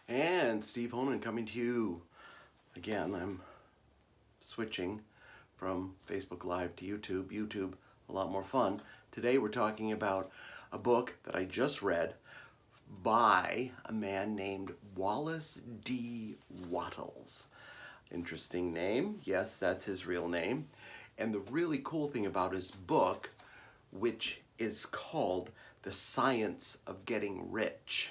And Steve Honan coming to you again. I'm switching from Facebook Live to YouTube. YouTube, a lot more fun. Today we're talking about a book that I just read by a man named Wallace Wattles. Interesting name. Yes, that's his real name. And the really cool thing about his book, which is called The Science of Getting Rich.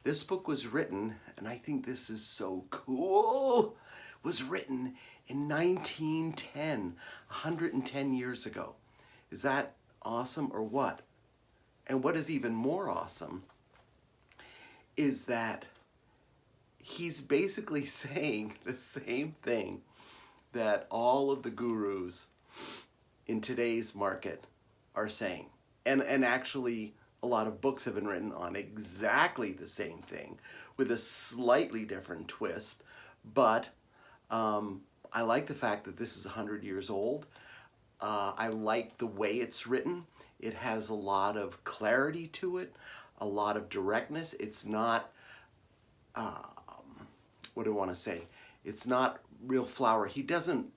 This book was written, and I think this is so cool, was written in 1910, 110 years ago. Is that awesome or what? And what is even more awesome is that he's basically saying the same thing that all of the gurus in today's market are saying. And actually, a lot of books have been written on exactly the same thing with a slightly different twist. But I like the fact that this is 100 years old. I like the way it's written. It has a lot of clarity to it, a lot of directness. It's not, what do I want to say? It's not real flower. He doesn't,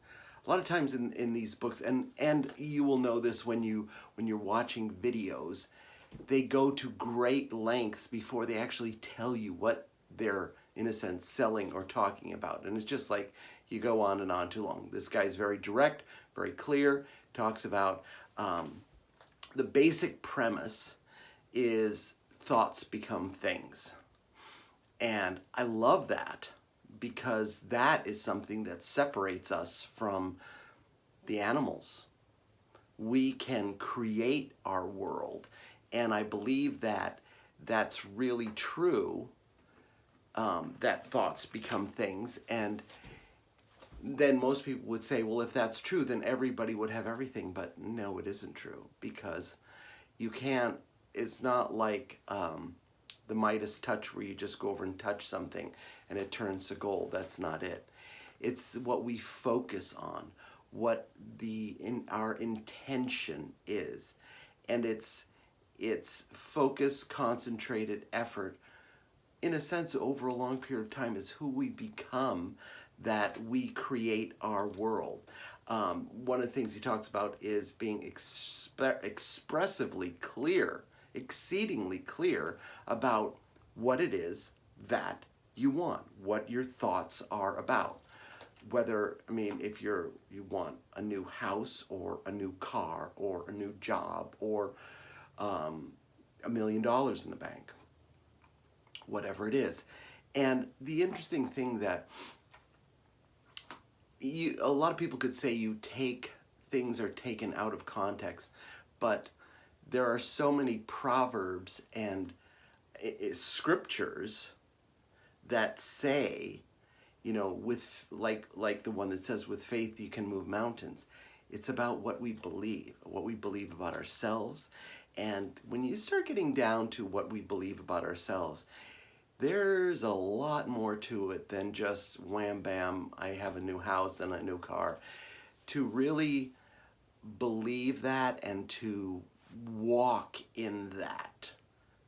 a lot of times in these books, and you will know this when you're watching videos, they go to great lengths before they actually tell you what they're, in a sense, selling or talking about. And it's just like you go on and on too long. This guy's very direct, very clear, talks about the basic premise is thoughts become things. And I love that because that is something that separates us from the animals. We can create our world. And I believe that that's really true, that thoughts become things. And then most people would say, well, if that's true, then everybody would have everything. But no, it isn't true, because you can't, it's not like the Midas touch where you just go over and touch something and it turns to gold. That's not it. It's what we focus on, what our intention is. And it's focus, concentrated effort, in a sense, over a long period of time, is who we become, that we create our world. One of the things he talks about is being expressively clear, exceedingly clear about what it is that you want, what your thoughts are about. Whether, I mean, if you want a new house or a new car or a new job or $1 million in the bank, whatever it is. And the interesting thing that a lot of people could say things are taken out of context, but there are so many proverbs and scriptures that say, you know, with like the one that says, with faith you can move mountains. It's about what we believe about ourselves. And when you start getting down to what we believe about ourselves, there's a lot more to it than just wham bam, I have a new house and a new car. To really believe that and to walk in that.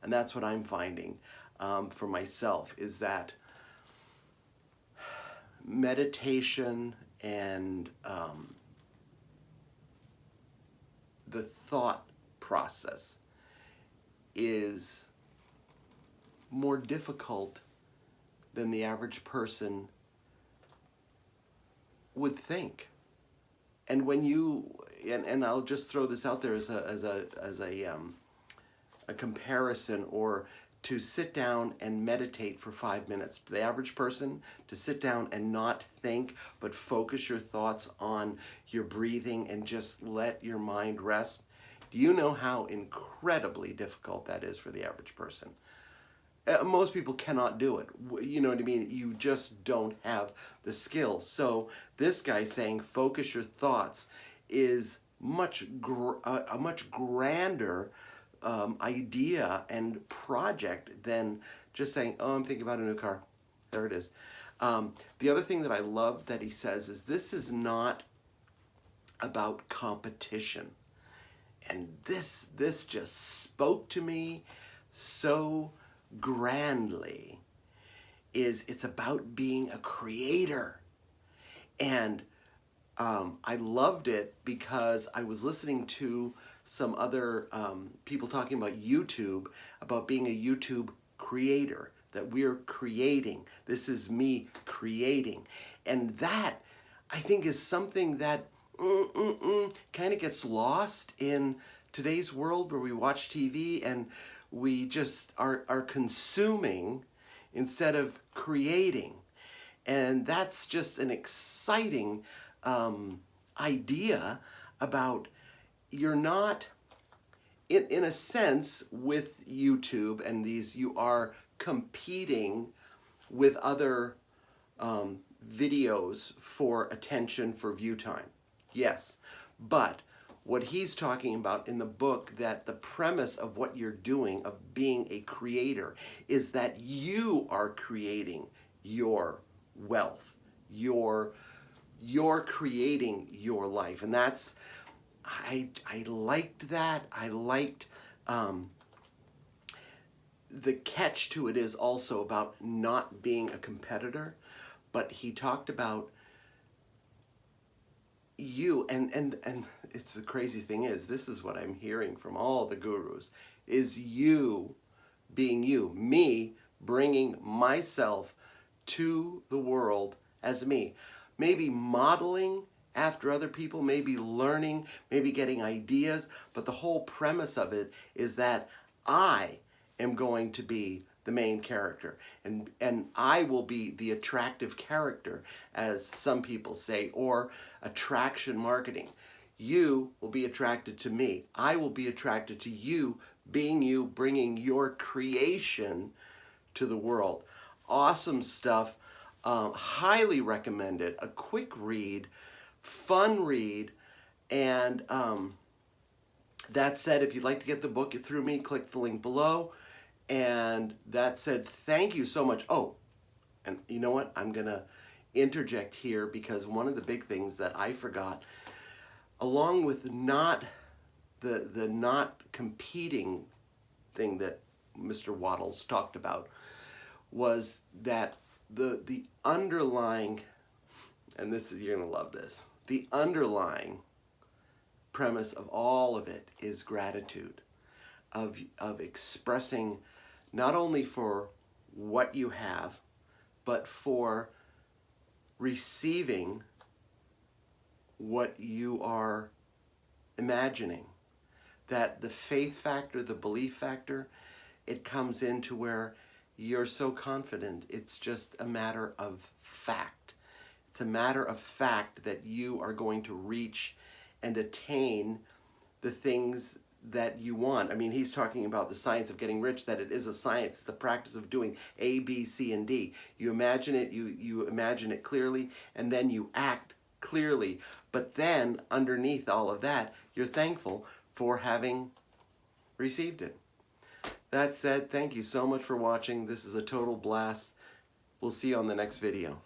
And that's what I'm finding for myself, is that meditation and the thought process is more difficult than the average person would think. And when you, and I'll just throw this out there as a comparison, or to sit down and meditate for 5 minutes. The average person, to sit down and not think, but focus your thoughts on your breathing and just let your mind rest. Do you know how incredibly difficult that is for the average person? Most people cannot do it. You know what I mean? You just don't have the skill. So this guy saying focus your thoughts is a much grander idea and project than just saying, oh, I'm thinking about a new car. There it is. The other thing that I love that he says is this is not about competition. And this just spoke to me so grandly, is it's about being a creator. And I loved it because I was listening to some other people talking about YouTube, about being a YouTube creator, that we're creating. This is me creating. And that, I think, is something that kind of gets lost in today's world, where we watch TV and we just are consuming instead of creating. And that's just an exciting idea about, you're not, in a sense, with YouTube and these, you are competing with other videos for attention, for view time. Yes, but what he's talking about in the book, that the premise of what you're doing, of being a creator, is that you are creating your wealth. You're creating your life. And that's, I liked that. I liked the catch to it is also about not being a competitor, but he talked about you, and it's the crazy thing is, this is what I'm hearing from all the gurus, is you being you, me bringing myself to the world as me, maybe modeling after other people, maybe learning, maybe getting ideas, but the whole premise of it is that I am going to be the main character, and I will be the attractive character, as some people say, or attraction marketing. You will be attracted to me. I will be attracted to you, being you, bringing your creation to the world. Awesome stuff. Highly recommended. A quick read, fun read, and that said, if you'd like to get the book through me, click the link below. And that said, thank you so much. Oh, and you know what? I'm going to interject here, because one of the big things that I forgot, along with not the not competing thing that Mr. Wattles talked about, was that the underlying, and this is, you're going to love this, the underlying premise of all of it is gratitude, of expressing not only for what you have, but for receiving what you are imagining. That the faith factor, the belief factor, it comes into where you're so confident. It's just a matter of fact. It's a matter of fact that you are going to reach and attain the things that you want. I mean, he's talking about the science of getting rich, that it is a science. It's the practice of doing A, B, C, and D. You imagine it, you imagine it clearly, and then you act clearly. But then, underneath all of that, you're thankful for having received it. That said, thank you so much for watching. This is a total blast. We'll see you on the next video.